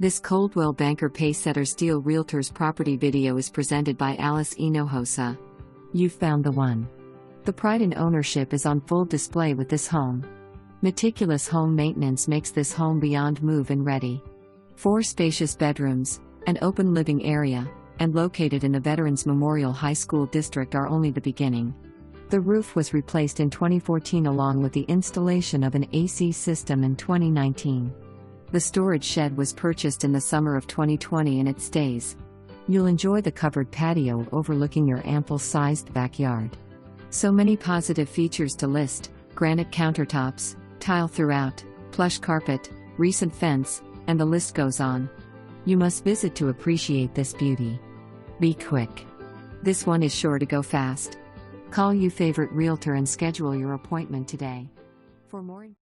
This Coldwell Banker Pacesetter Steel Realtors property video is presented by Alice Hinojosa. You've found the one. The pride in ownership is on full display with this home. Meticulous home maintenance makes this home beyond move-in ready. 4 spacious bedrooms, an open living area, and located in the Veterans Memorial High School district are only the beginning. The roof was replaced in 2014 along with the installation of an AC system in 2019. The storage shed was purchased in the summer of 2020 and it stays. You'll enjoy the covered patio overlooking your ample-sized backyard. So many positive features to list: granite countertops, tile throughout, plush carpet, recent fence, and the list goes on. You must visit to appreciate this beauty. Be quick. This one is sure to go fast. Call your favorite realtor and schedule your appointment today. For more